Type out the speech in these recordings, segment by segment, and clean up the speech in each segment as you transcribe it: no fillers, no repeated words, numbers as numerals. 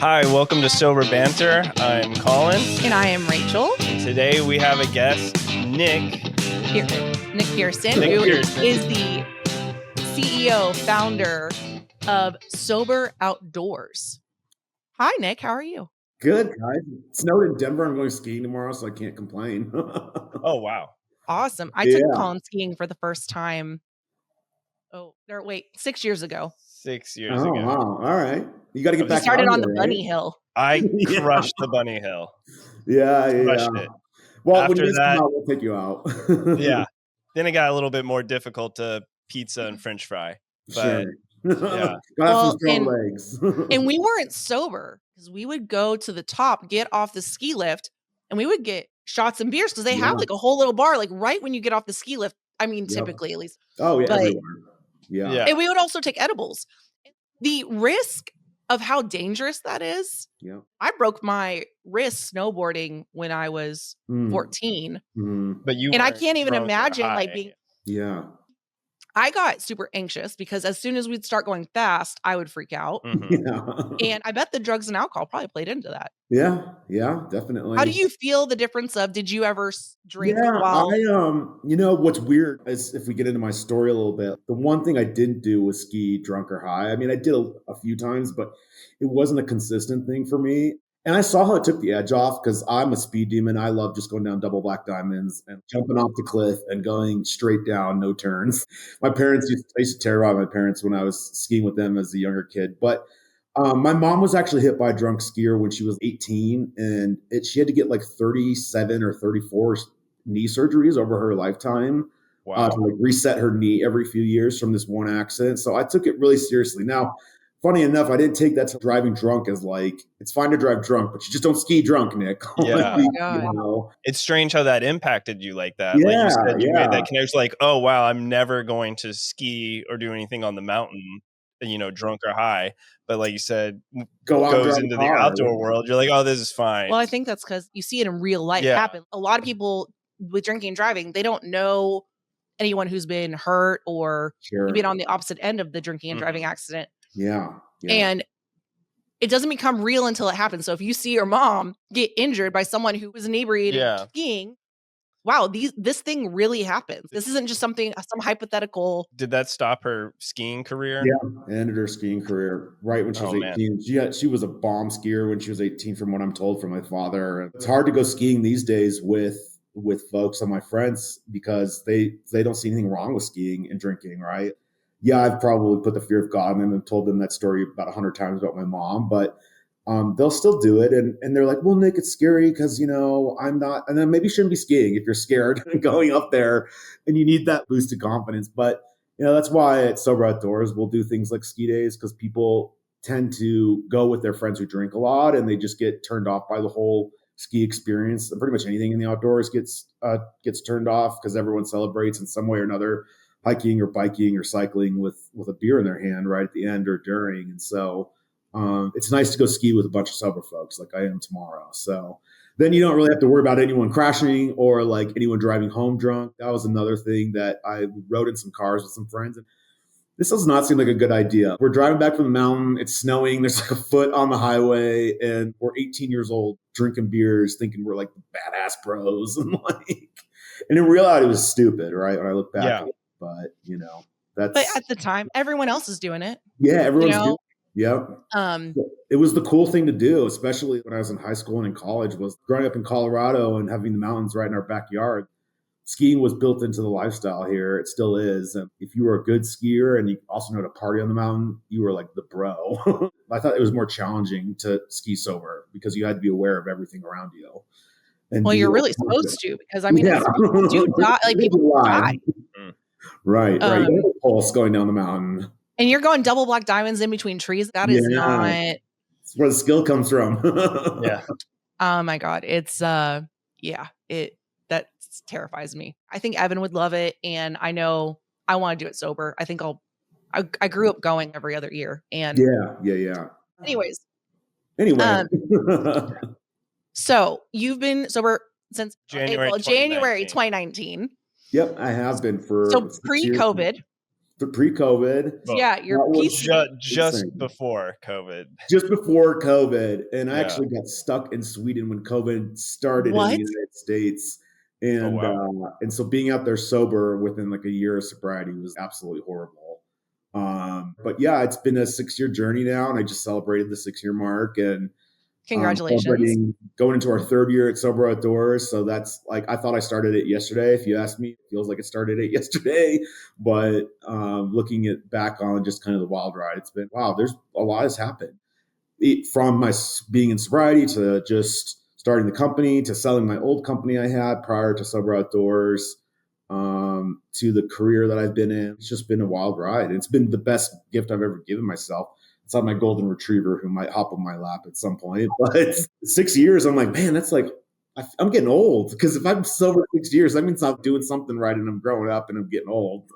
Hi, welcome to Sober Banter. I'm Colin. And I am Rachel. Today we have a guest, Nick Pearson, who is the CEO, founder of Sober Outdoors. Hi, Nick. How are you? Good, guys. It snowed in Denver. I'm going skiing tomorrow, so I can't complain. Oh, wow. Awesome. I took Colin skiing for the first time. 6 years ago. 6 years ago. Wow. All right. You got to get back. We started on the right? Bunny Hill. I crushed the Bunny Hill. Crushed it. Well, After when you that, come out, we'll take you out. Yeah. Then it got a little bit more difficult to pizza and French fry. But Sure. Yeah. Gotta have some strong legs. And we weren't sober because we would go to the top, get off the ski lift, and we would get shots and beers because they have like a whole little bar, like right when you get off the ski lift. I mean, typically at least. Oh, yeah. But, everywhere. Yeah. And we would also take edibles. The risk of how dangerous that is. Yeah. I broke my wrist snowboarding when I was 14. But and I can't even imagine like being. Yeah. I got super anxious because as soon as we'd start going fast, I would freak out. And I bet the drugs and alcohol probably played into that. Yeah, definitely. How do you feel the difference of, did you ever drink while? What's weird is if we get into my story a little bit, the one thing I didn't do was ski drunk or high. I mean, I did a few times, but it wasn't a consistent thing for me. And I saw how it took the edge off because I'm a speed demon. I love just going down double black diamonds and jumping off the cliff and going straight down, no turns. I used to terrorize my parents when I was skiing with them as a younger kid. But my mom was actually hit by a drunk skier when she was 18, and she had to get like 37 or 34 knee surgeries over her lifetime. Wow. To like reset her knee every few years from this one accident. So I took it really seriously. Now, funny enough, I didn't take that to driving drunk as like, it's fine to drive drunk, but you just don't ski drunk, Nick. Yeah. It's strange how that impacted you like that. Like you said, you made that connection like, oh, wow, I'm never going to ski or do anything on the mountain, drunk or high. But like you said, goes into the outdoor world. You're like, oh, this is fine. Well, I think that's because you see it in real life happen. A lot of people with drinking and driving, they don't know anyone who's been hurt or been on the opposite end of the drinking and driving accident. Yeah. And it doesn't become real until it happens. So if you see your mom get injured by someone who was inebriated skiing, wow, this thing really happens. This isn't just some hypothetical. Did that stop her skiing career? Yeah, it ended her skiing career right when she was 18. She was a bomb skier when she was 18, from what I'm told from my father. It's hard to go skiing these days with folks on my friends because they don't see anything wrong with skiing and drinking, right? Yeah, I've probably put the fear of God in them and told them that story about 100 times about my mom, but they'll still do it. And they're like, well, Nick, it's scary because, I'm not, and then maybe you shouldn't be skiing if you're scared going up there and you need that boost of confidence. But, that's why at Sober Outdoors, we'll do things like ski days because people tend to go with their friends who drink a lot and they just get turned off by the whole ski experience. Pretty much anything in the outdoors gets turned off because everyone celebrates in some way or another, hiking or biking or cycling with a beer in their hand right at the end or during. And so it's nice to go ski with a bunch of sober folks like I am tomorrow. So then you don't really have to worry about anyone crashing or like anyone driving home drunk. That was another thing that I rode in some cars with some friends. And this does not seem like a good idea. We're driving back from the mountain. It's snowing. There's like a foot on the highway and we're 18 years old drinking beers, thinking we're like the badass bros. And in reality, it was stupid, right? When I look back at it. But, that's. But at the time, everyone else is doing it. Yeah, everyone's doing it. Yep. It was the cool thing to do, especially when I was in high school and in college, was growing up in Colorado and having the mountains right in our backyard. Skiing was built into the lifestyle here. It still is. And if you were a good skier and you also know how to party on the mountain, you were like the bro. I thought it was more challenging to ski sober because you had to be aware of everything around you. Well, you're really supposed to, because I mean, people do die. Like people die. Right. You have a pulse going down the mountain. And you're going double black diamonds in between trees. That is not. It's where the skill comes from. Yeah. Oh my God. It's that terrifies me. I think Evan would love it. And I know I want to do it sober. I think I grew up going every other year. And yeah. Anyways. Anyway. So you've been sober since January 2019. Yep, I have been for so pre-COVID. pre-COVID. Well, yeah, your PC. just before COVID. Just before COVID. And I actually got stuck in Sweden when COVID started in the United States. And and so being out there sober within like a year of sobriety was absolutely horrible. But yeah, it's been a 6-year journey now, and I just celebrated the 6-year mark, and congratulations. Going into our 3rd year at Sober Outdoors. So that's like, I thought I started it yesterday. If you ask me, it feels like it started it yesterday. But looking it back on just kind of the wild ride, it's been, wow, there's a lot has happened. From my being in sobriety to just starting the company to selling my old company I had prior to Sober Outdoors, to the career that I've been in. It's just been a wild ride. It's been the best gift I've ever given myself. It's not my golden retriever who might hop on my lap at some point, but 6 years, I'm like, man, that's like, I'm getting old, because if I'm sober 6 years, that means I'm doing something right and I'm growing up and I'm getting old.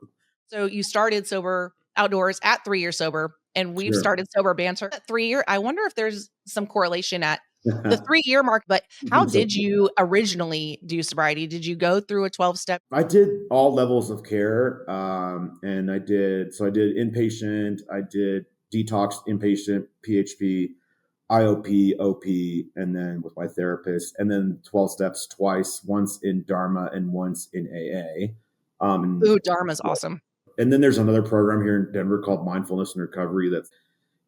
So you started Sober Outdoors at 3 years sober, and we've started Sober Banter at 3 year. I wonder if there's some correlation at the 3-year mark, but how did you originally do sobriety? Did you go through a 12-step? I did all levels of care. And I did inpatient, I did detox, inpatient, PHP, IOP, OP, and then with my therapist, and then 12 steps twice, once in Dharma and once in AA. Ooh, Dharma's awesome. And then there's another program here in Denver called Mindfulness and Recovery that's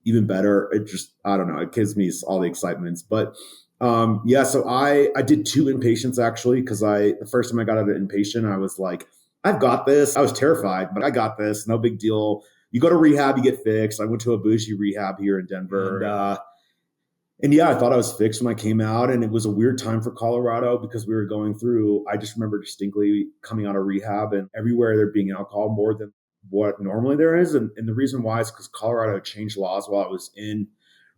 even better. It just, I don't know, it gives me all the excitements. But so I did 2 inpatients actually, because the first time I got out of inpatient, I was like, I've got this. I was terrified, but I got this. No big deal. You go to rehab, you get fixed. I went to a bougie rehab here in Denver. And I thought I was fixed when I came out, and it was a weird time for Colorado because we were going through, I just remember distinctly coming out of rehab, and everywhere there being alcohol more than what normally there is. And the reason why is because Colorado changed laws while I was in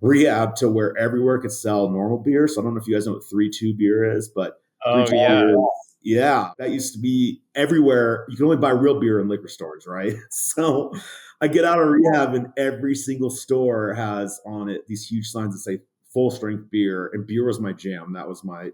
rehab to where everywhere could sell normal beer. So I don't know if you guys know what 3-2 beer is, but that used to be everywhere. You can only buy real beer in liquor stores, right? So I get out of rehab, and every single store has on it these huge signs that say full strength beer, and beer was my jam. That was my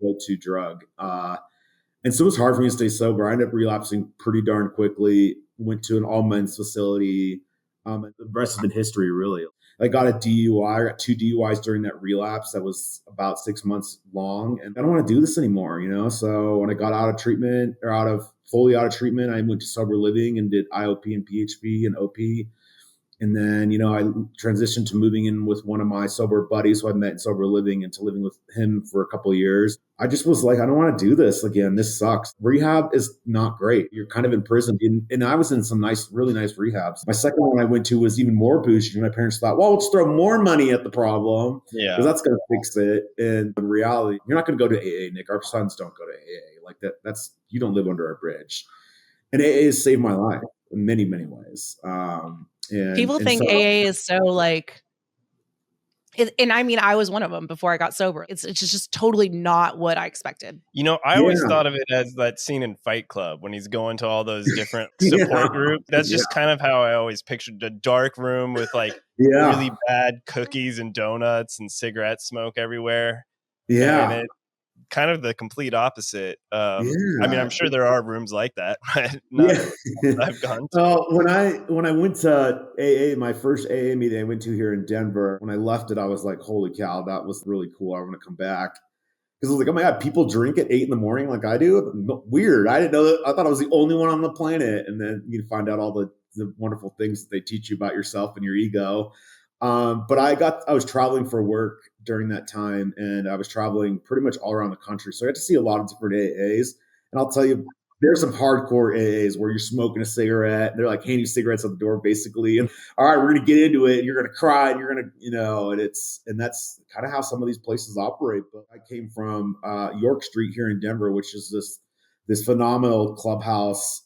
go-to drug. And so it was hard for me to stay sober. I ended up relapsing pretty darn quickly, went to an all men's facility. And the rest has been history, really. I got a DUI. I got 2 DUIs during that relapse that was about 6 months long. And I don't want to do this anymore, So when I got out of treatment, or fully out of treatment, I went to sober living and did IOP and PHP and OP. And then, I transitioned to moving in with one of my sober buddies who I met in sober living, and to living with him for a couple of years. I just was like, I don't want to do this again. This sucks. Rehab is not great. You're kind of in prison. And I was in some really nice rehabs. My second one I went to was even more bougie. My parents thought, well, let's throw more money at the problem. Yeah. Because that's going to fix it. And in reality, you're not going to go to AA, Nick. Our sons don't go to AA. Like that's, you don't live under a bridge. And AA has saved my life in many, many ways. People think AA is so like, and I mean, I was one of them before I got sober. It's just totally not what I expected. I always thought of it as that scene in Fight Club when he's going to all those different support groups. That's just kind of how I always pictured a dark room with like really bad cookies and donuts and cigarette smoke everywhere. Yeah. And kind of the complete opposite. I mean, I'm sure there are rooms like that, but not I've gone to. When I went to AA, my first AA meeting I went to here in Denver, when I left it, I was like, holy cow, that was really cool. I want to come back. Because I was like, oh my God, people drink at 8 a.m. like I do? Weird. I didn't know that. I thought I was the only one on the planet. And then you find out all the wonderful things that they teach you about yourself and your ego. But I was traveling for work during that time, and I was traveling pretty much all around the country. So I got to see a lot of different AAs. And I'll tell you, there's some hardcore AAs where you're smoking a cigarette, and they're like handing cigarettes at the door, basically. And all right, we're going to get into it. And you're going to cry, and you're going to, and that's kind of how some of these places operate. But I came from York Street here in Denver, which is this phenomenal clubhouse.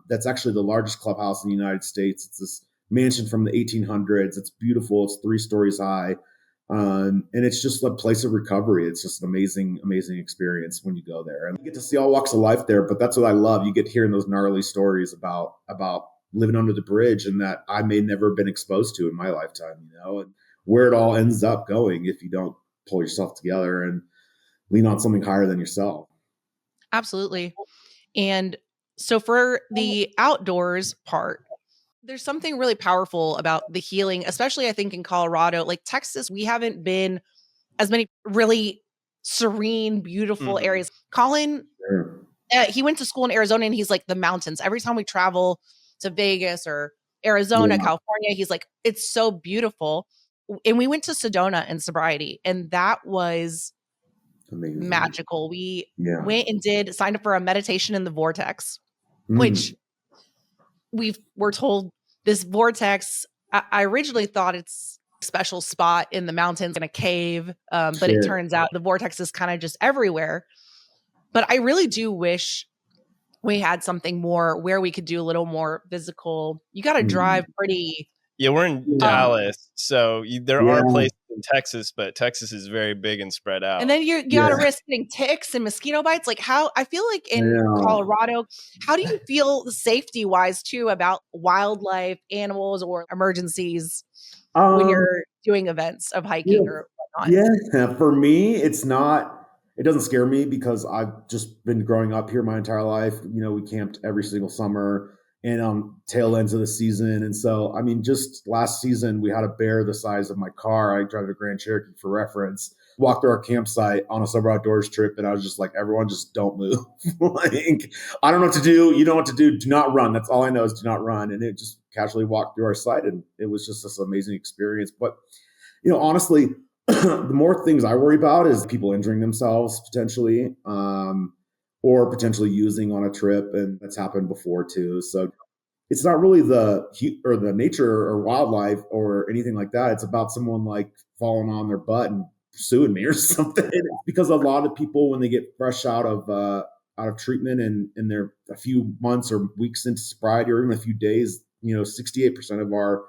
That's actually the largest clubhouse in the United States. It's this mansion from the 1800s. It's beautiful. It's 3 stories high. And it's just a place of recovery. It's just an amazing, amazing experience when you go there. And you get to see all walks of life there. But that's what I love. You get hearing those gnarly stories about living under the bridge, and that I may never have been exposed to in my lifetime, and where it all ends up going if you don't pull yourself together and lean on something higher than yourself. Absolutely. And so for the outdoors part, There's something really powerful about the healing, especially I think in Colorado. Like Texas, we haven't been as many really serene, beautiful areas. Colin, he went to school in Arizona, and he's like, the mountains. Every time we travel to Vegas or Arizona, California, he's like, it's so beautiful. And we went to Sedona and Sobriety, and that was amazing. Magical. We went and signed up for a meditation in the vortex, which we're told this vortex, I originally thought it's a special spot in the mountains in a cave, but it turns out the vortex is kind of just everywhere. But I really do wish we had something more where we could do a little more physical. You got to drive pretty. Yeah, we're in Dallas, so there are places in Texas, but Texas is very big and spread out. And then you got to risk getting ticks and mosquito bites. Like I feel like in Colorado, how do you feel safety wise too about wildlife, animals, or emergencies when you're doing events of hiking or whatnot? Yeah, for me, it doesn't scare me because I've just been growing up here my entire life. We camped every single summer and tail ends of the season. And so, I mean, just last season, we had a bear the size of my car. I drive a Grand Cherokee for reference, walked through our campsite on a Sober Outdoors trip. And I was just like, everyone just don't move. Like, I don't know what to do. You know what to do. Do not run. That's all I know is do not run. And it just casually walked through our site. And it was just this amazing experience. But, honestly, the more things I worry about is people injuring themselves potentially, or potentially using on a trip. And that's happened before too. So it's not really the nature or wildlife or anything like that. It's about someone like falling on their butt and suing me or something. Because a lot of people, when they get fresh out of treatment and they're a few months or weeks into sobriety or even a few days, 68% of our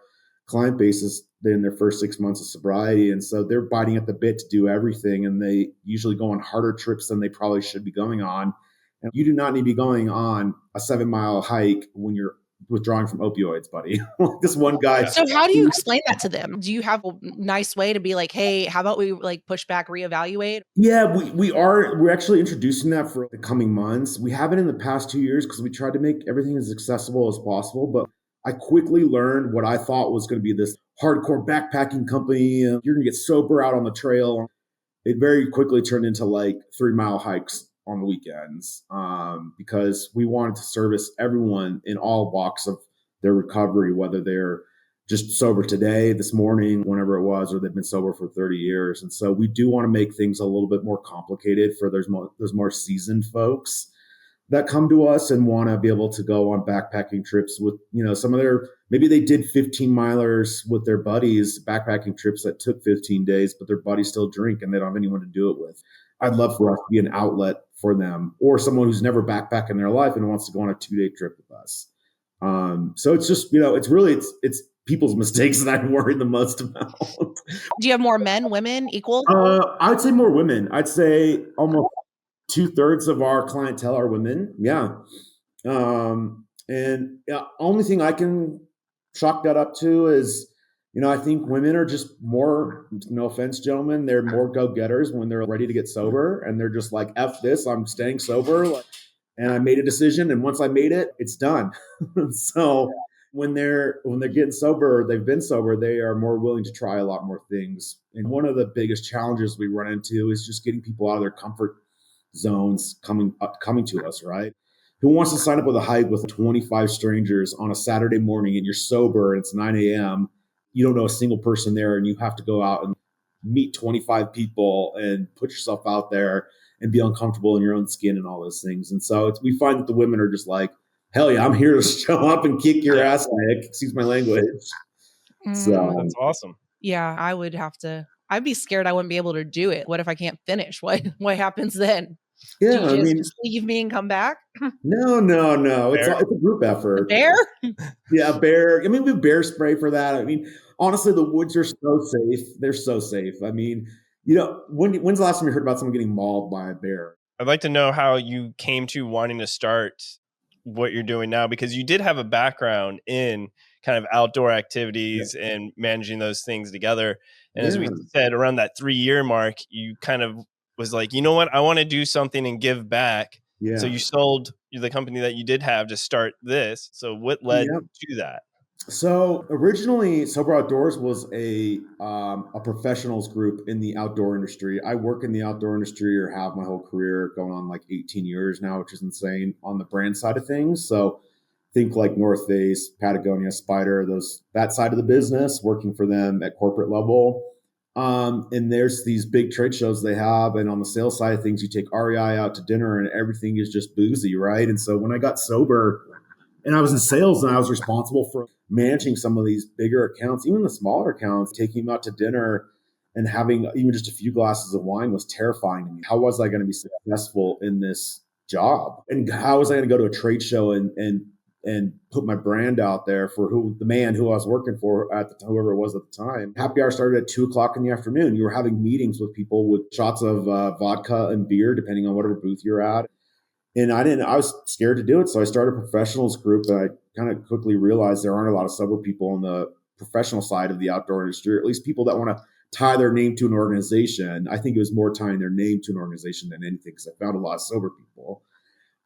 client base is in their first 6 months of sobriety. And so they're biting at the bit to do everything. And they usually go on harder trips than they probably should be going on. And you do not need to be going on a 7-mile hike when you're withdrawing from opioids, buddy. This one guy. So how do you explain that to them? Do you have a nice way to be like, hey, how about we like push back, reevaluate? Yeah, we're actually introducing that for the coming months. We haven't in the past 2 years because we tried to make everything as accessible as possible. But I quickly learned what I thought was going to be this hardcore backpacking company. You're going to get sober out on the trail. It very quickly turned into like 3-mile hikes on the weekends, because we wanted to service everyone in all walks of their recovery, whether they're just sober today, this morning, whenever it was, or they've been sober for 30 years. And so we do want to make things a little bit more complicated for those more seasoned folks that come to us and want to be able to go on backpacking trips with, some of maybe they did 15 milers with their buddies, backpacking trips that took 15 days, but their buddies still drink and they don't have anyone to do it with. I'd love for us to be an outlet for them, or someone who's never backpacked in their life and wants to go on a 2-day trip with us. So it's just, it's people's mistakes that I worry the most about. Do you have more men, women, equal? I would say more women. I'd say almost 2/3 of our clientele are women. Yeah. Only thing I can chalk that up to is, I think women are just more, no offense, gentlemen, they're more go-getters when they're ready to get sober, and they're just like, F this, I'm staying sober. And I made a decision. And once I made it, it's done. So when they're getting sober, or they've been sober, they are more willing to try a lot more things. And one of the biggest challenges we run into is just getting people out of their comfort zones coming to us, right? Who wants to sign up with a hike with 25 strangers on a Saturday morning and you're sober and it's 9 a.m. You don't know a single person there and you have to go out and meet 25 people and put yourself out there and be uncomfortable in your own skin and all those things. And so we find that the women are just like, hell yeah, I'm here to show up and kick your ass, Nick. Excuse my language. So that's awesome. Yeah, I'd be scared I wouldn't be able to do it. What if I can't finish? What happens then? Yeah, do you just leave me and come back? No. It's a group effort. A bear? Yeah, a bear. I mean, we have bear spray for that. I mean, honestly, the woods are so safe. They're so safe. I mean, when's the last time you heard about someone getting mauled by a bear? I'd like to know how you came to wanting to start what you're doing now, because you did have a background in kind of outdoor activities and managing those things together. And as we said, around that 3-year mark, you kind of was like, you know what, I want to do something and give back. Yeah. So you sold the company that you did have to start this. So what led to that? So originally, Sober Outdoors was a professionals group in the outdoor industry. I work in the outdoor industry, or have my whole career, going on like 18 years now, which is insane, on the brand side of things. So think like North Face, Patagonia, Spider, that side of the business, working for them at corporate level. And there's these big trade shows they have, and on the sales side of things, you take REI out to dinner, and everything is just boozy, right? And so when I got sober, and I was in sales, and I was responsible for managing some of these bigger accounts, even the smaller accounts, taking them out to dinner and having even just a few glasses of wine was terrifying to me. How was I going to be successful in this job? And how was I going to go to a trade show and put my brand out there for the man who I was working for whoever it was at the time? Happy hour started at 2:00 in the afternoon. You were having meetings with people with shots of vodka and beer, depending on whatever booth you're at. And I was scared to do it. So I started a professionals group, and I kind of quickly realized there aren't a lot of sober people on the professional side of the outdoor industry, or at least people that want to tie their name to an organization. I think it was more tying their name to an organization than anything, because I found a lot of sober people.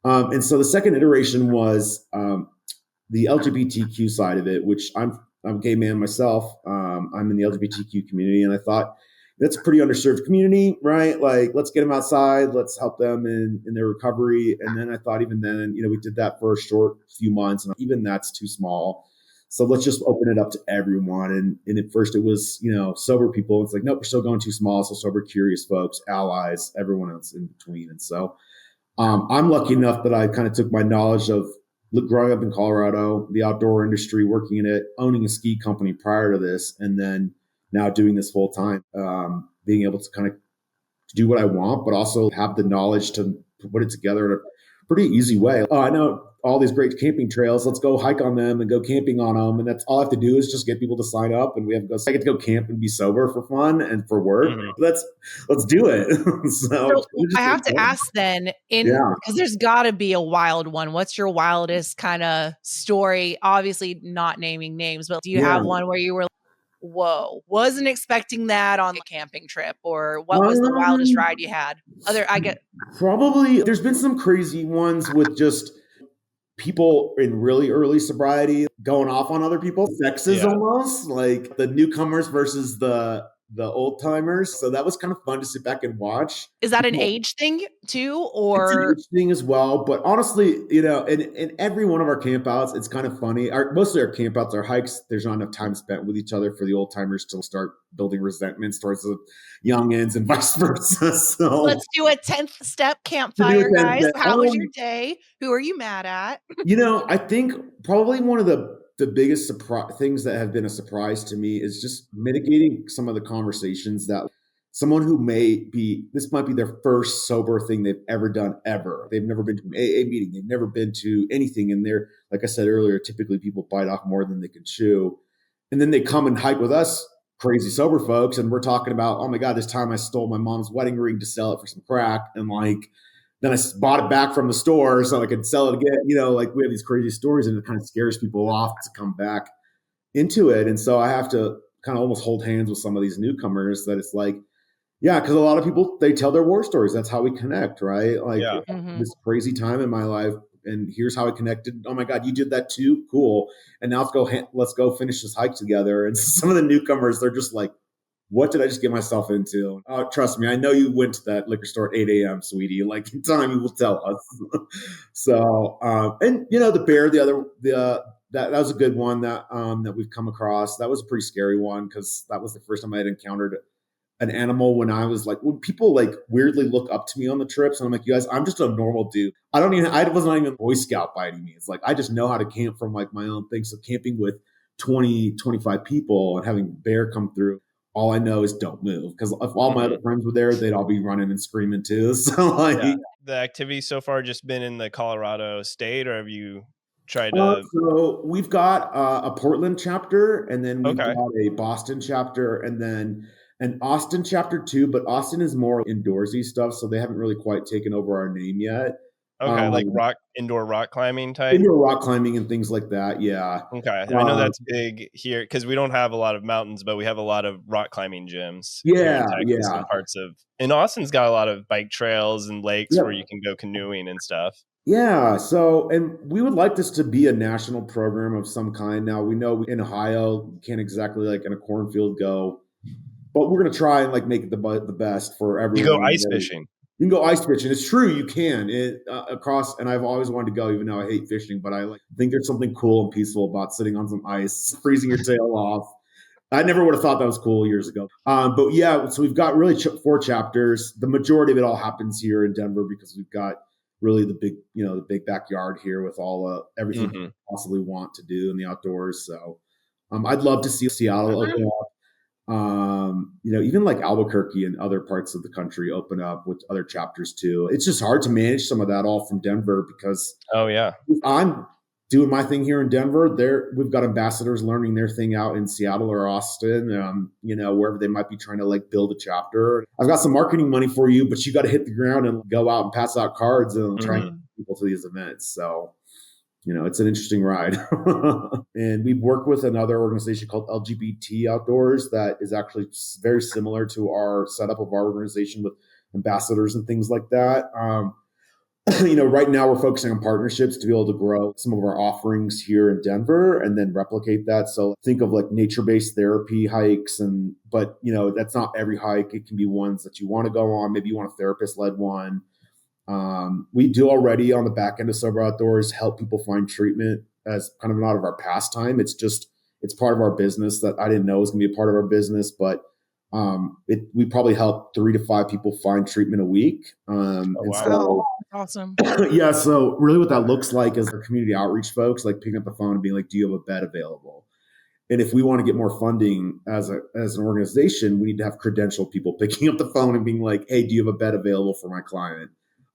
And so the second iteration was the LGBTQ side of it, which I'm a gay man myself. I'm in the LGBTQ community, and I thought, that's a pretty underserved community, right? Like, let's get them outside. Let's help them in their recovery. And then I thought, even then, we did that for a short few months, and even that's too small. So let's just open it up to everyone. And at first it was, sober people. It's like, nope, we're still going too small. So sober curious folks, allies, everyone else in between. And so I'm lucky enough that I kind of took my knowledge of growing up in Colorado, the outdoor industry, working in it, owning a ski company prior to this, and then now doing this full time, being able to kind of do what I want, but also have the knowledge to put it together in a pretty easy way. Oh, I know all these great camping trails. Let's go hike on them and go camping on them. And that's all I have to do is just get people to sign up, and I get to go camp and be sober for fun and for work. Mm-hmm. Let's do it. So I have to ask then, because there's got to be a wild one. What's your wildest kind of story? Obviously not naming names, but do you have one where you were, whoa, wasn't expecting that on a camping trip? Or what was the wildest ride you had? Probably there's been some crazy ones with just people in really early sobriety going off on other people, sexes almost, like the newcomers versus the old timers. So that was kind of fun to sit back and watch. Is that an age thing too, or? It's an age thing as well. But honestly, in every one of our campouts, it's kind of funny. Mostly our campouts, our hikes, there's not enough time spent with each other for the old timers to start building resentments towards the youngins and vice versa. So let's do a 10th step campfire, guys. How was your day? Who are you mad at? I think probably one of the biggest things that have been a surprise to me is just mitigating some of the conversations that someone who this might be their first sober thing they've ever done ever. They've never been to an AA meeting. They've never been to anything. And they're, like I said earlier, typically people bite off more than they can chew. And then they come and hike with us, crazy sober folks. And we're talking about, oh my God, this time I stole my mom's wedding ring to sell it for some crack. And then I bought it back from the store so I could sell it again. We have these crazy stories, and it kind of scares people off to come back into it. And so I have to kind of almost hold hands with some of these newcomers that it's like, yeah, because a lot of people, they tell their war stories. That's how we connect, right? This crazy time in my life, and here's how I connected. Oh my God, you did that too? Cool. And now let's go finish this hike together. And some of the newcomers, they're just like, what did I just get myself into? Oh, trust me, I know you went to that liquor store at 8 a.m., sweetie. Like, in time, you will tell us. So, and the bear, that was a good one that we've come across. That was a pretty scary one, because that was the first time I had encountered an animal when when people weirdly look up to me on the trips, and I'm like, you guys, I'm just a normal dude. I was not even a Boy Scout by any means. Like, I just know how to camp from my own thing. So camping with 20, 25 people and having bear come through, all I know is don't move, because if all my other friends were there, they'd all be running and screaming too. So the activity so far just been in the Colorado state, or have you tried to? So we've got a Portland chapter, and then we've got a Boston chapter, and then an Austin chapter too. But Austin is more indoorsy stuff, so they haven't really quite taken over our name yet. Okay, like indoor rock climbing type? Indoor rock climbing and things like that, yeah. Okay, I know that's big here, because we don't have a lot of mountains, but we have a lot of rock climbing gyms here in Texas, and Austin's got a lot of bike trails and lakes where you can go canoeing and stuff. Yeah. So, and we would like this to be a national program of some kind. Now, we know in Ohio, you can't exactly like in a cornfield go, but we're going to try and like make it the best for You go everyone. ice fishing. You can go ice fishing. It's true. You can across, and I've always wanted to go, even though I hate fishing, but I think there's something cool and peaceful about sitting on some ice, freezing your tail off. I never would have thought that was cool years ago. But yeah, so we've got really 4 chapters. The majority of it all happens here in Denver because we've got really the big backyard here with all everything you possibly want to do in the outdoors. So I'd love to see Seattle open up. Even like Albuquerque and other parts of the country open up with other chapters too. It's just hard to manage some of that all from Denver because I'm doing my thing here in Denver. We've got ambassadors learning their thing out in Seattle or Austin, wherever they might be trying to like build a chapter. I've got some marketing money for you, but you got to hit the ground and go out and pass out cards and try and get people to these events. So it's an interesting ride. And we've worked with another organization called LGBT Outdoors that is actually very similar to our setup of our organization with ambassadors and things like that. Right now we're focusing on partnerships to be able to grow some of our offerings here in Denver and then replicate that. So think of like nature-based therapy hikes, but that's not every hike. It can be ones that you want to go on. Maybe you want a therapist-led one. We do already on the back end of Sober Outdoors help people find treatment as kind of not of our pastime. It's part of our business that I didn't know was going to be a part of our business, but we probably help 3 to 5 people find treatment a week. So, awesome. Yeah. So really what that looks like is our community outreach folks like picking up the phone and being like, do you have a bed available? And if we want to get more funding as an organization, we need to have credentialed people picking up the phone and being like, hey, do you have a bed available for my client?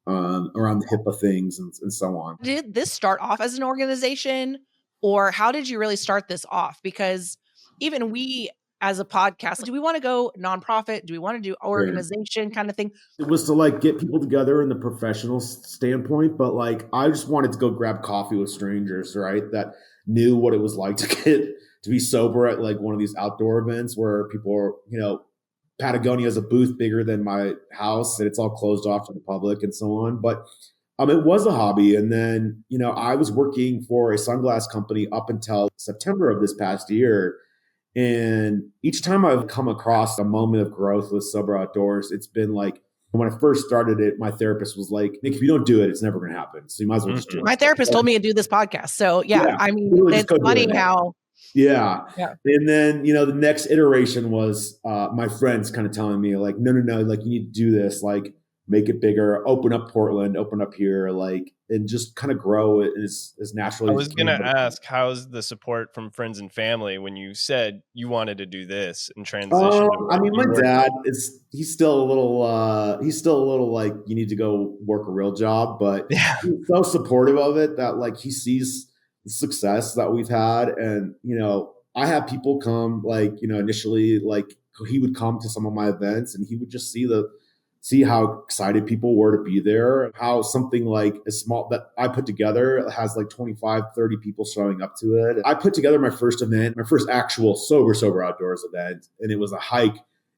Around the HIPAA things and so on. Did this start off as an organization, or how did you really start this off? Because even we as a podcast, do we want to go nonprofit? Do we want to do organization kind of thing? It was to like get people together in the professional standpoint, but like I just wanted to go grab coffee with strangers, right? That knew what it was like to be sober at like one of these outdoor events where people are, Patagonia has a booth bigger than my house and it's all closed off to the public and so on. But it was a hobby. And then, I was working for a sunglass company up until September of this past year. And each time I've come across a moment of growth with Sober Outdoors, it's been like, when I first started it, my therapist was like, Nick, if you don't do it, it's never going to happen. So you might as well just do it. My therapist told me to do this podcast. So I mean, it's funny how. Yeah. And then, the next iteration was my friends kind of telling me like, no, like you need to do this, like make it bigger, open up Portland, open up here, like, and just kind of grow it as naturally. I was going to ask, how's the support from friends and family when you said you wanted to do this and transition? My dad he's still a little like, you need to go work a real job, but he's so supportive of it that like he sees the success that we've had. And, I have people come like, initially, like he would come to some of my events and he would just see how excited people were to be there, how something like as small that I put together has like 25, 30 people showing up to it. I put together my first actual sober outdoors event, and it was a hike.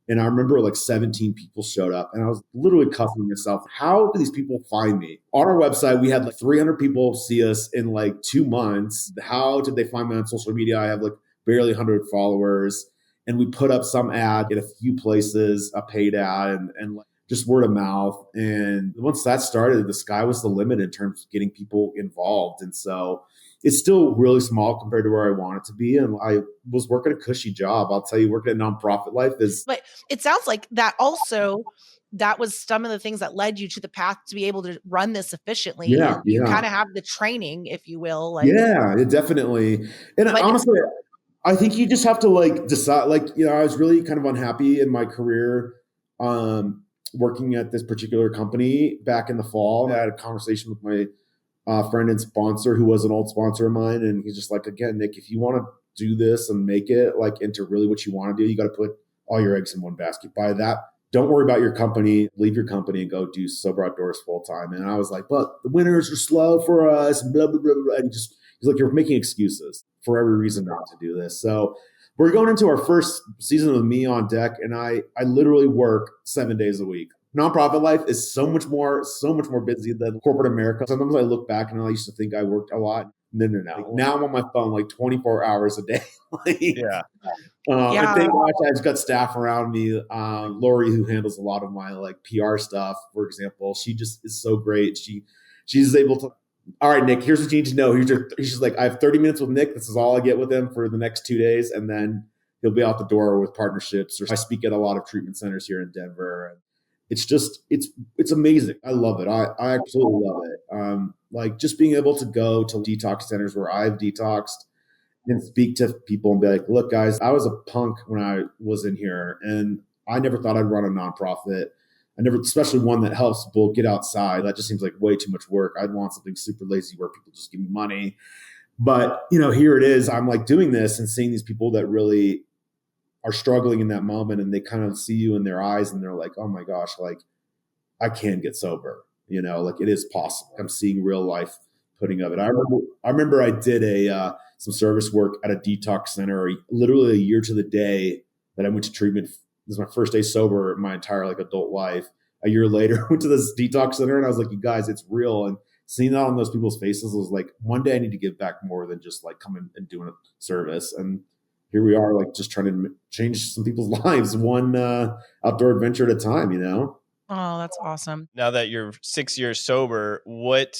And I remember like 17 people showed up and I was literally cussing myself. How do these people find me? On our website, we had like 300 people see us in like 2 months. How did they find me on social media? I have like barely 100 followers. And we put up some ad in a few places, a paid ad, and like just word of mouth. And once that started, the sky was the limit in terms of getting people involved. And so it's still really small compared to where I want it to be. And I was working a cushy job. I'll tell you, working a nonprofit life is. But it sounds like that was some of the things that led you to the path to be able to run this efficiently. Yeah. You kind of have the training, if you will. It definitely. And honestly, I think you just have to like decide, like, I was really kind of unhappy in my career working at this particular company back in the fall. I had a conversation with my friend and sponsor who was an old sponsor of mine. And he's just like, again, Nick, if you want to do this and make it like into really what you want to do, you got to put all your eggs in one basket. By that, don't worry about your company, leave your company and go do Sober Outdoors full time. And I was like, but the winters are slow for us, and blah, blah, blah, blah. And he's like, you're making excuses for every reason not to do this. So we're going into our first season with me on deck, and I literally work 7 days a week. nonprofit life is so much more busy than corporate America. Sometimes I look back and I used to think I worked a lot. No. Like, now I'm on my phone like 24 hours a day. Like, yeah. And thank gosh I've got staff around me. Lori, who handles a lot of my like PR stuff, for example, she just is so great. She's able to. All right, Nick, here's what you need to know. She's like, I have 30 minutes with Nick. This is all I get with him for the next 2 days. And then he'll be out the door with partnerships. Or I speak at a lot of treatment centers here in Denver. And it's amazing. I love it. I absolutely love it. Like just being able to go to detox centers where I've detoxed and speak to people and be like, look, guys, I was a punk when I was in here and I never thought I'd run a nonprofit. Especially one that helps people get outside. That just seems like way too much work. I'd want something super lazy where people just give me money. But, here it is. I'm like doing this and seeing these people that really are struggling in that moment, and they kind of see you in their eyes and they're like, oh my gosh, like I can get sober, like it is possible. I'm seeing real life putting of it. I remember I did some service work at a detox center literally a year to the day that I went to treatment. This was my first day sober in my entire like adult life. A year later, I went to this detox center and I was like, you guys, it's real. And seeing that on those people's faces was like, one day I need to give back more than just like coming and doing a service. And here we are, like just trying to change some people's lives, one outdoor adventure at a time, Oh, that's awesome. Now that you're 6 years sober, what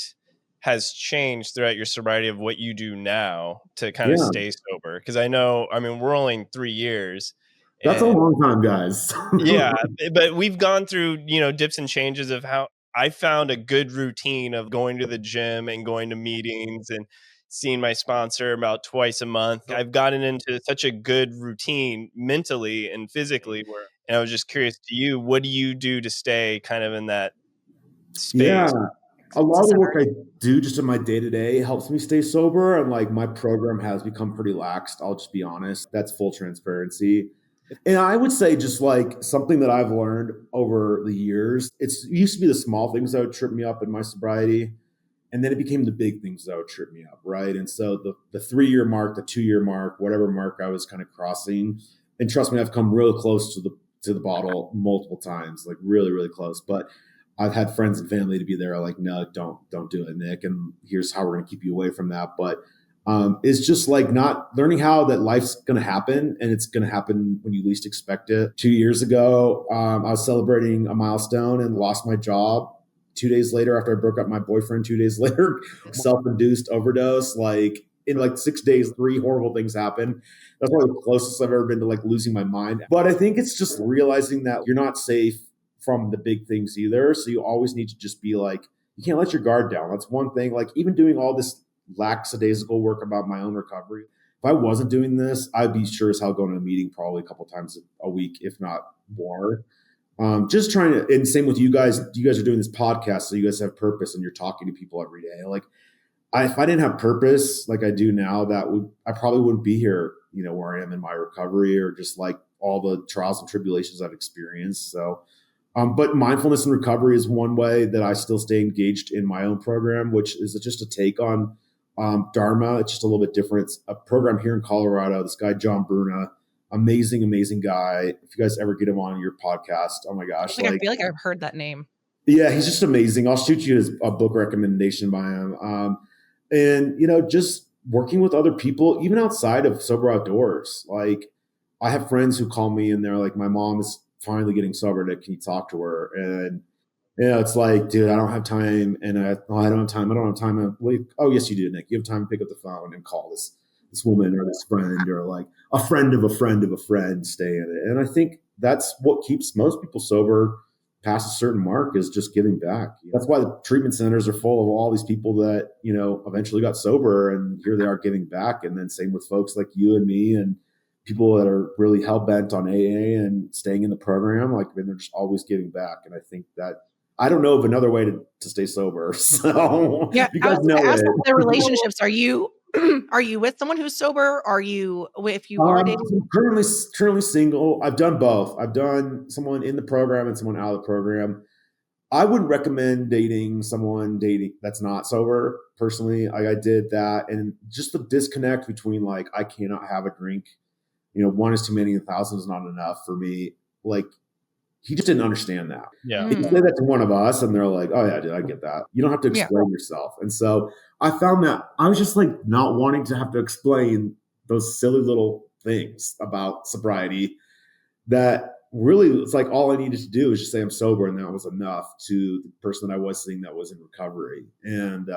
has changed throughout your sobriety of what you do now to kind of stay sober? Because we're only 3 years. That's a long time, guys. Yeah, but we've gone through, dips and changes of how I found a good routine of going to the gym and going to meetings and seeing my sponsor about twice a month. I've gotten into such a good routine mentally and physically. And I was just curious to you, what do you do to stay kind of in that space? Yeah. A lot of the work I do just in my day-to-day helps me stay sober. And like my program has become pretty laxed. I'll just be honest. That's full transparency. And I would say just like something that I've learned over the years, it used to be the small things that would trip me up in my sobriety. And then it became the big things that would trip me up, right? And so the 3-year mark, the 2-year mark, whatever mark I was kind of crossing, and trust me, I've come real close to the bottle multiple times, like really, really close. But I've had friends and family to be there like, no, don't do it, Nick. And here's how we're going to keep you away from that. But it's just like not learning how that life's going to happen, and it's going to happen when you least expect it. 2 years ago, I was celebrating a milestone and lost my job. 2 days later, after I broke up my boyfriend, 2 days later, self-induced overdose. Like in like 6 days, 3 horrible things happened. That's probably the closest I've ever been to like losing my mind. But I think it's just realizing that you're not safe from the big things either. So you always need to just be like, you can't let your guard down. That's one thing. Like even doing all this lackadaisical work about my own recovery. If I wasn't doing this, I'd be sure as hell going to a meeting probably a couple times a week, if not more. Just trying to, and same with you guys. You guys are doing this podcast, so you guys have purpose, and you're talking to people every day. Like, if I didn't have purpose like I do now, I probably wouldn't be here, where I am in my recovery, or just like all the trials and tribulations I've experienced. So, but mindfulness and recovery is one way that I still stay engaged in my own program, which is just a take on Dharma. It's just a little bit different. It's a program here in Colorado. This guy, John Bruna, amazing guy. If you guys ever get him on your podcast, oh my gosh. I feel like I've heard that name. Yeah, he's just amazing. I'll shoot you a book recommendation by him. And, just working with other people, even outside of Sober Outdoors. Like I have friends who call me and they're like, my mom is finally getting sober. Nick, can you talk to her? And it's like, dude, I don't have time. And I don't have time. I'm like, oh, yes, you do, Nick. You have time to pick up the phone and call this woman or this friend, or like a friend of a friend of a friend, stay in it. And I think that's what keeps most people sober past a certain mark, is just giving back. That's why the treatment centers are full of all these people that, eventually got sober, and here they are giving back. And then same with folks like you and me, and people that are really hell bent on AA and staying in the program. Like, they're just always giving back. And I think that I don't know of another way to stay sober. So yeah, you guys know it. The relationships, are you with someone who's sober? Are you, if you are dating? Currently single. I've done both. I've done someone in the program and someone out of the program. I wouldn't recommend dating someone that's not sober. Personally, I did that, and just the disconnect between like, I cannot have a drink. One is too many and 1,000 is not enough for me. Like, he just didn't understand that. Yeah. He say that to one of us and they're like, oh yeah, dude, I get that. You don't have to explain yourself. And so I found that I was just like not wanting to have to explain those silly little things about sobriety that really it's like all I needed to do is just say I'm sober, and that was enough to the person that I was seeing that was in recovery. And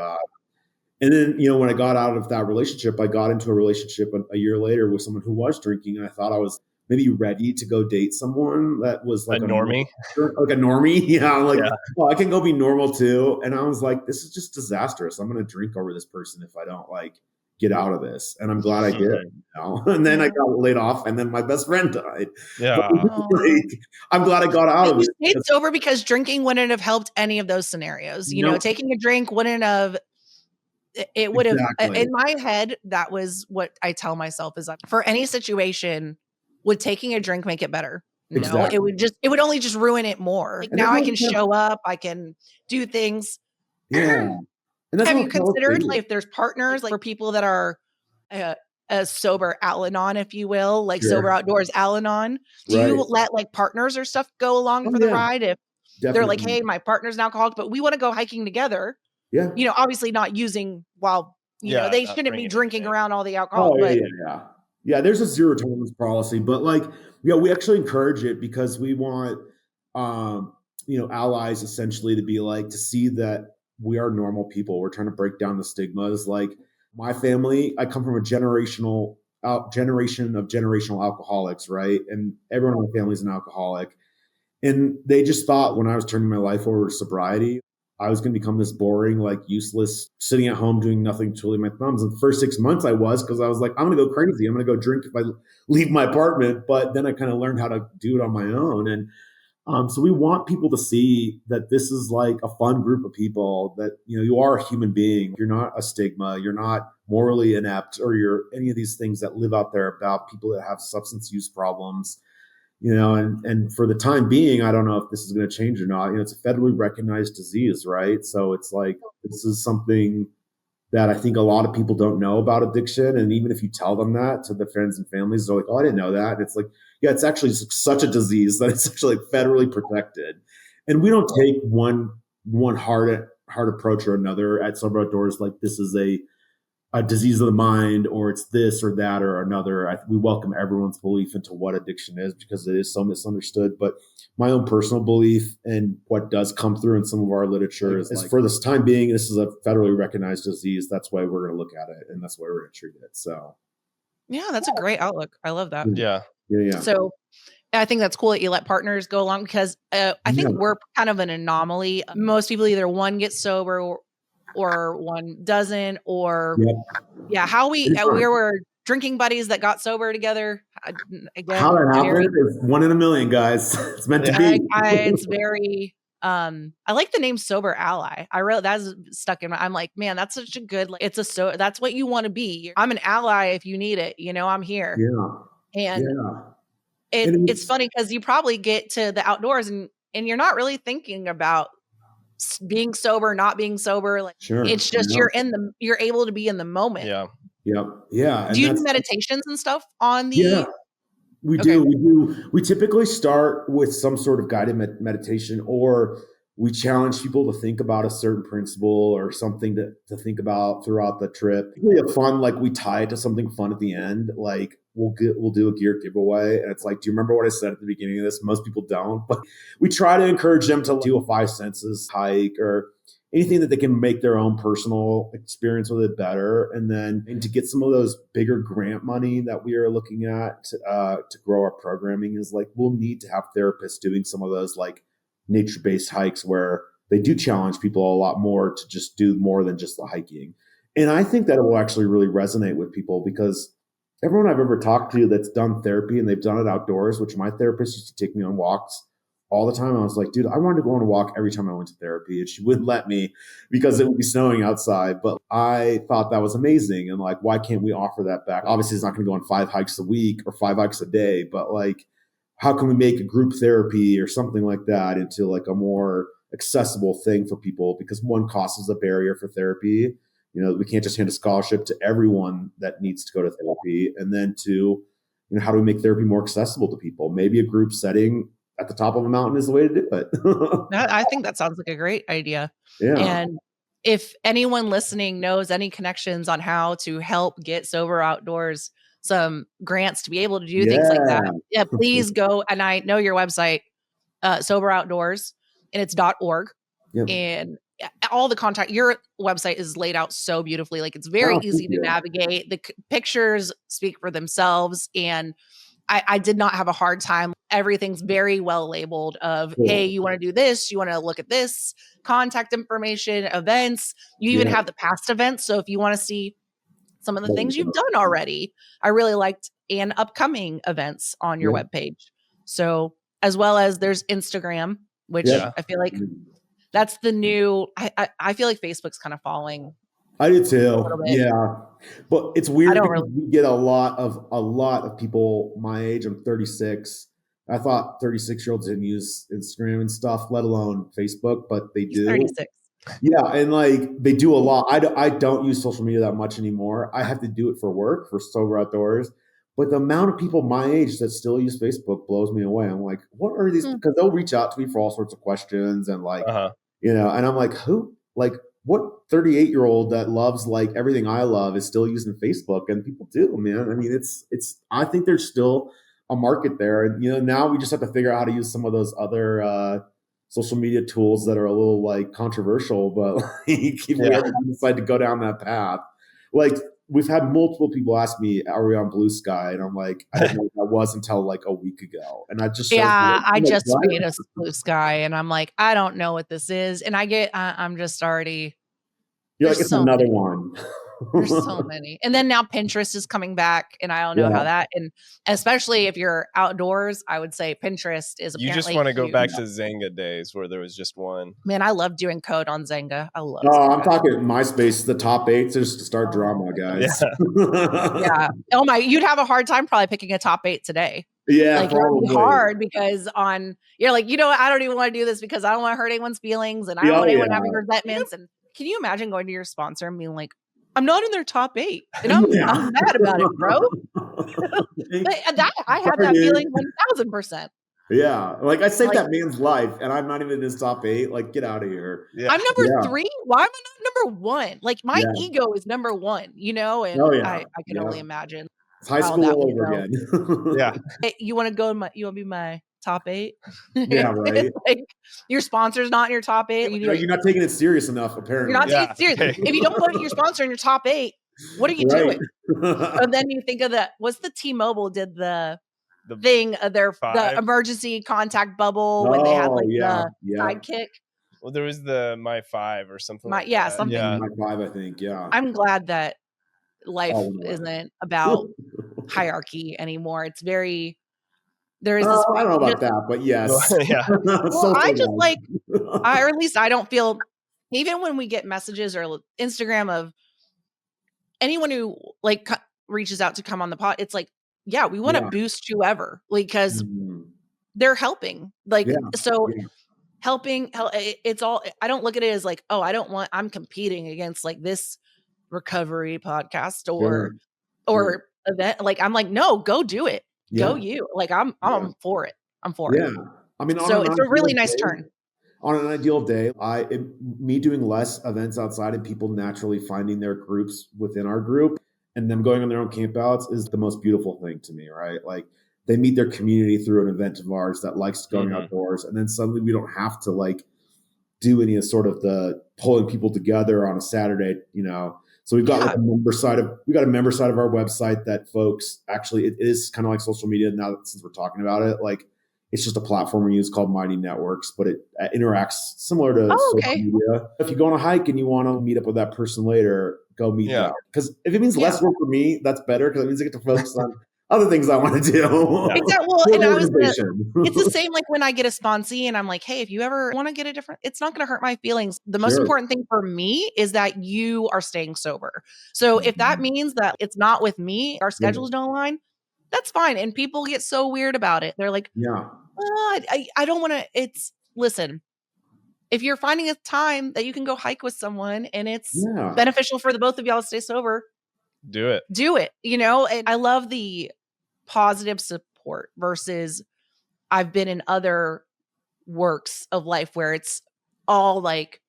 then, you know, when I got out of that relationship, I got into a relationship a year later with someone who was drinking, and I thought I was maybe ready to go date someone that was like a normie. Like a normie. Yeah. I'm like, oh, I can go be normal too. And I was like, this is just disastrous. I'm going to drink over this person if I don't like get out of this. And I'm glad I did. You know? And then I got laid off, and then my best friend died. Yeah. Like, I'm glad I got out of it. You stayed sober because drinking wouldn't have helped any of those scenarios. You know, taking a drink wouldn't have. It would have, in my head, that was what I tell myself is that for any situation, would taking a drink make it better? No, it would only just ruin it more. Like, now I can show up, I can do things. Yeah. And have you considered like if there's partners like for people that are a sober Al-Anon, if you will, like Sober Outdoors Al-Anon? Do you let like partners or stuff go along for the ride if they're like, hey, my partner's an alcoholic, but we want to go hiking together? Yeah. You know, obviously not using while, you know, they shouldn't be drinking around all the alcohol. Yeah, there's a zero tolerance policy, but like, yeah, we actually encourage it because we want, you know, allies essentially to be like, to see that we are normal people. We're trying to break down the stigmas. Like my family, I come from a generation of generational alcoholics, right? And everyone in my family is an alcoholic. And they just thought when I was turning my life over to sobriety, I was going to become this boring, like useless, sitting at home doing nothing, twiddling my thumbs. And the first 6 months I was, because I was like, I'm going to go crazy. I'm going to go drink if I leave my apartment. But then I kind of learned how to do it on my own. And so we want people to see that this is like a fun group of people, that, you know, you are a human being. You're not a stigma. You're not morally inept, or you're any of these things that live out there about people that have substance use problems. You know, and for the time being, I don't know if this is going to change or not. You know, it's a federally recognized disease, right? So it's like, this is something that I think a lot of people don't know about addiction. And even if you tell them that to their friends and families, they're like, oh, I didn't know that. And it's like, yeah, it's actually such a disease that it's actually like federally protected. And we don't take one hard approach or another at Sober Outdoors. Like this is a disease of the mind, or it's this or that or another. We welcome everyone's belief into what addiction is, because it is so misunderstood. But my own personal belief and what does come through in some of our literature is like, for this time being, this is a federally recognized disease. That's why we're going to look at it, and that's why we're going to treat it. So, yeah, that's a great outlook. I love that. Yeah. So I think that's cool that you let partners go along, because I think we're kind of an anomaly. Most people either one gets sober or one doesn't, or how we were drinking buddies that got sober together. Again, how that happened is 1 in a million, guys. It's meant to be. It's very. I like the name Sober Ally. I really, that's stuck in my. I'm like, man, that's such a good. Like, that's what you want to be. I'm an ally if you need it. You know, I'm here. And it's funny because you probably get to the outdoors and you're not really thinking about being sober, not being sober. Like, it's just you're able to be in the moment. Yeah. Do you do meditations and stuff on the? We do. We typically start with some sort of guided meditation, or we challenge people to think about a certain principle or something to think about throughout the trip. We have fun, like we tie it to something fun at the end. Like we'll do a gear giveaway, and it's like, do you remember what I said at the beginning of this? Most people don't, but we try to encourage them to do a 5 senses hike or anything that they can make their own personal experience with it better. And to get some of those bigger grant money that we are looking at to grow our programming is like, we'll need to have therapists doing some of those like nature-based hikes where they do challenge people a lot more to just do more than just the hiking. And I think that it will actually really resonate with people, because everyone I've ever talked to that's done therapy and they've done it outdoors, which my therapist used to take me on walks all the time. I was like, dude, I wanted to go on a walk every time I went to therapy, and she wouldn't let me because it would be snowing outside. But I thought that was amazing. And like, why can't we offer that back? Obviously, it's not going to go on 5 hikes a week or 5 hikes a day, but like, how can we make a group therapy or something like that into like a more accessible thing for people? Because one, cost is a barrier for therapy. You know, we can't just hand a scholarship to everyone that needs to go to therapy. And then 2, you know, how do we make therapy more accessible to people? Maybe a group setting at the top of a mountain is the way to do it. I think that sounds like a great idea. Yeah. And if anyone listening knows any connections on how to help get Sober Outdoors some grants to be able to do things like that, please go. And I know your website, Sober Outdoors, and it's .org. Yep. And all the contact, your website is laid out so beautifully. Like, it's very easy to navigate. The pictures speak for themselves. And I did not have a hard time. Everything's very well labeled of, hey, you want to do this, you want to look at this, contact information, events. You even have the past events. So if you want to see some of the things you've done already, I really liked, and upcoming events on your webpage. So, as well as there's Instagram, which I feel like that's the new, I feel like Facebook's kind of falling. I do too. Yeah. But it's weird because we get a lot of people my age. I'm 36. I thought 36-year-olds didn't use Instagram and stuff, let alone Facebook, but they do. 36. Yeah, and like they do a lot. I don't use social media that much anymore. I have to do it for work, for Sober Outdoors. But the amount of people my age that still use Facebook blows me away. I'm like, what are these? Because they'll reach out to me for all sorts of questions and like, and I'm like, who? Like, what 38-year-old that loves like everything I love is still using Facebook? And people do, man. I mean, I think there's still a market there. And, now we just have to figure out how to use some of those other social media tools that are a little like controversial, but like, if we ever decide to go down that path, like we've had multiple people ask me, are we on Blue Sky? And I'm like, I didn't know what that was until like a week ago. And I just, I just made a Blue Sky and I'm like, I don't know what this is. And I'm just already, you're like, it's another one. There's so many. And then now Pinterest is coming back, and I don't know how that, and especially if you're outdoors, I would say Pinterest is apparently. You just want to go back to Zynga days where there was just one. Man, I love doing code on Zynga. I love Zynga. I'm talking Myspace, the top 8 just to start drama, guys. Yeah. Oh my, you'd have a hard time probably picking a top 8 today. Yeah, like probably. It would be hard because you're like, I don't even want to do this because I don't want to hurt anyone's feelings and I don't want anyone having resentments. And can you imagine going to your sponsor and being like, I'm not in their top 8 and I'm mad about it, bro. I had that feeling 1000%. Yeah. Like I saved that man's life and I'm not even in his top 8. Like, get out of here. Yeah. I'm number 3. Why am I not number 1? Like my ego is number 1, and I can only imagine. It's high school all over again. Hey, you want to be my top 8? Yeah, right. Like your sponsor's not in your top 8. You're not taking it serious enough, apparently. You're not taking it serious. If you don't put your sponsor in your top 8, what are you doing? And then you think of what's the T-Mobile did the thing of the emergency contact bubble when they had like the sidekick. Well, there was the My 5 or something. My 5, I think. Yeah. I'm glad that life isn't about hierarchy anymore. It's very. There is this. I don't know about that, but yes. Well, I just like, or at least I don't feel. Even when we get messages or Instagram of anyone who like reaches out to come on the pod, it's like, we want to boost whoever because they're helping. Like helping. It's all. I don't look at it as like, I'm competing against like this recovery podcast or event. Like I'm like, no, go do it. Go you. Like I'm for it. I'm for it. I mean, so it's a really nice turn. On an ideal day, me doing less events outside and people naturally finding their groups within our group and them going on their own campouts is the most beautiful thing to me, right? Like they meet their community through an event of ours that likes going outdoors. And then suddenly we don't have to like do any of sort of the pulling people together on a Saturday, So we've got like a member side of our website that folks actually, it is kind of like social media now since we're talking about it. Like it's just a platform we use called Mighty Networks, but it interacts similar to social media. If you go on a hike and you want to meet up with that person later, go meet them. Because if it means less work for me, that's better because it means I get to focus on other things I want to do. Exactly. Well, and it's the same like when I get a sponsee and I'm like, hey, if you ever want to get it's not going to hurt my feelings. The most important thing for me is that you are staying sober. So if that means that it's not with me, our schedules don't align, that's fine. And people get so weird about it. They're like, I don't want to, listen, if you're finding a time that you can go hike with someone and it's beneficial for the both of y'all to stay sober, do it. And I love the positive support versus I've been in other works of life where it's all like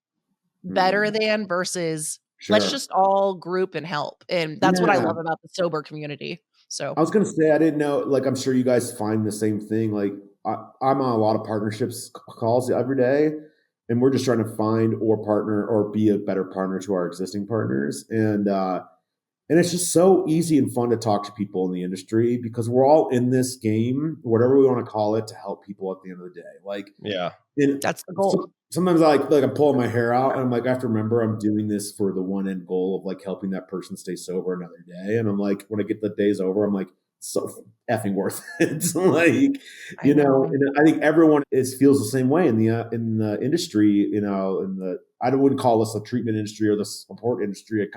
better than versus let's just all group and help. And that's what I love about the sober community. So I was going to say, I didn't know, like, I'm sure you guys find the same thing. Like I'm on a lot of partnerships calls every day, and we're just trying to find or partner or be a better partner to our existing partners. And it's just so easy and fun to talk to people in the industry because we're all in this game, whatever we want to call it, to help people at the end of the day. Like, that's the goal. Sometimes I'm pulling my hair out and I'm like, I have to remember I'm doing this for the one end goal of like helping that person stay sober another day. And I'm like, when I get the days over, I'm like, so effing worth it. Like, you know, and I think everyone feels the same way in the industry, you know, I wouldn't call this a treatment industry or the support industry.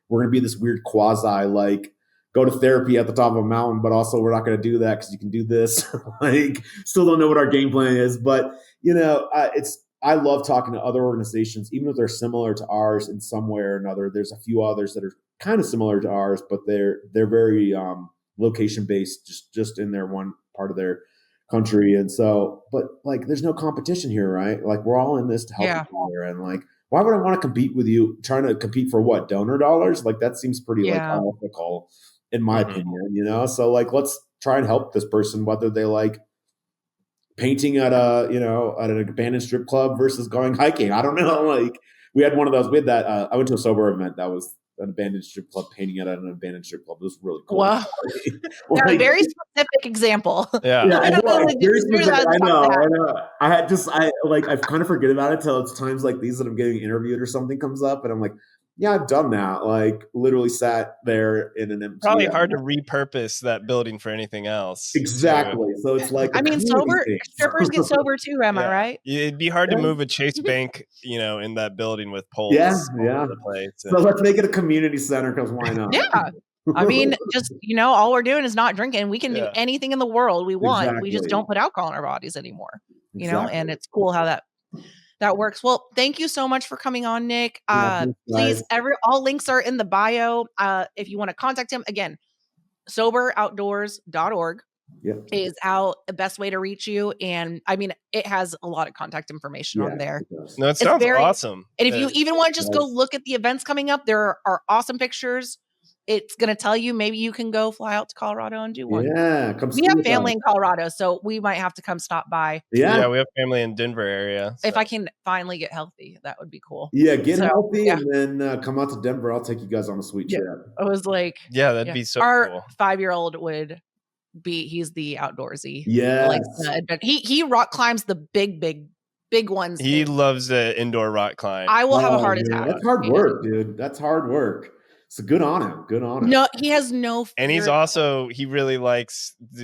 We're going to be this weird quasi, like, go to therapy at the top of a mountain, but also we're not going to do that because you can do this. Like, still don't know what our game plan is. But, you know, I love talking to other organizations, even if they're similar to ours in some way or another. There's a few others that are kind of similar to ours, but they're very location-based, just in their one part of their country. And so, but, like, there's no competition here, right? Like, we're all in this to help each other. And, like, why would I want to compete with you? Trying to compete for what? Donor dollars? Like, that seems pretty like unethical, in my opinion, you know? So, like, let's try and help this person, whether they like painting at an abandoned strip club versus going hiking. I don't know. Like, we had one of those. We had that. I went to a sober event that was an abandoned strip club, painting at an abandoned strip club. It was really cool. Wow. Like, a very specific example. Yeah, very specific. I know. I kind of forget about it till it's times like these that I'm getting interviewed or something comes up, and I'm like, yeah, I've done that. Like, literally sat there in an empty. Probably hard to repurpose that building for anything else. Exactly. So it's like, I mean, strippers get sober too. Am I right? It'd be hard to move a Chase Bank, you know, in that building with poles. All over the place. So let's make it a community center, because why not? Yeah. I mean, just, you know, all we're doing is not drinking. We can do anything in the world we want. Exactly. We just don't put alcohol in our bodies anymore. You know, and it's cool how that works. Well, thank you so much for coming on, Nick. Please, all links are in the bio. If you want to contact him, again, soberoutdoors.org is the best way to reach you. And I mean, it has a lot of contact information on there. No, it sounds awesome. And if you even want to just go look at the events coming up, there are awesome pictures. It's going to tell you, maybe you can go fly out to Colorado and do one. Yeah. We have family in Colorado, so we might have to come stop by. Yeah, we have family in Denver area. So. If I can finally get healthy, that would be cool. Yeah, get healthy and then come out to Denver. I'll take you guys on a sweet trip. I was like, that'd be so our cool. 5-year-old would be, he's the outdoorsy. Yeah. Like, he rock climbs the big ones. He loves the indoor rock climb. I will have a heart attack. That's hard work, dude. That's hard work. So good on him. Good on him. No, he has no fear. And he's also, he really likes what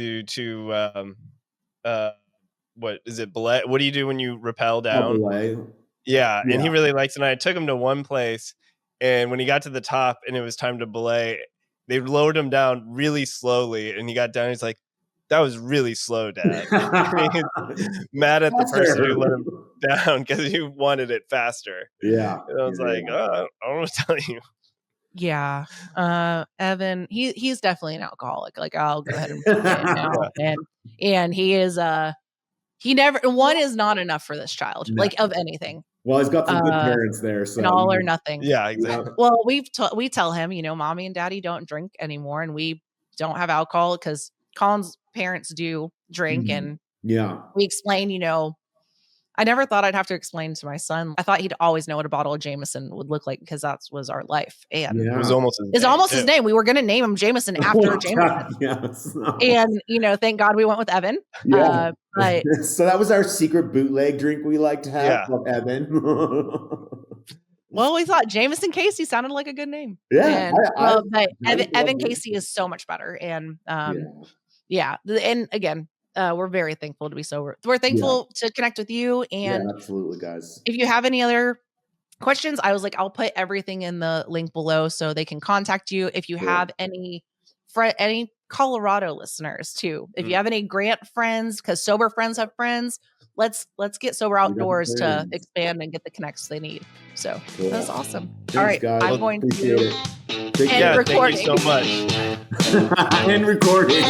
is it? Belay? What do you do when you rappel down? Belay. Yeah. And he really likes it. And I took him to one place, and when he got to the top and it was time to belay, they lowered him down really slowly. And he got down. He's like, that was really slow, Dad. Mad at the person who let him down because he wanted it faster. Yeah. And I was like, oh, I don't want to tell you. Yeah. Evan, he's definitely an alcoholic. Like, I'll go ahead and put it now. And he is one is not enough for this child, like, of anything. Well, he's got some good parents there, so and all or nothing. Yeah, exactly. Well, we tell him, you know, mommy and daddy don't drink anymore, and we don't have alcohol because Colin's parents do drink. And we explain, you know, I never thought I'd have to explain to my son. I thought he'd always know what a bottle of Jameson would look like, because that was our life. And it was almost his name. We were going to name him Jameson after Jameson. And, you know, thank God we went with Evan. Yeah. So that was our secret bootleg drink we like to have from Evan. Well, we thought Jameson Casey sounded like a good name. Yeah. And, Evan Casey is so much better. And and again, we're very thankful to be sober. We're thankful to connect with you. And absolutely, guys. If you have any other questions, I was like, I'll put everything in the link below so they can contact you. If you have any Colorado listeners too, if you have any Grant friends, because sober friends have friends, let's get Sober Outdoors to expand and get the connects they need. So that's awesome. Thanks, all right, guys. I'm going to end recording. Thank you so much. End recording.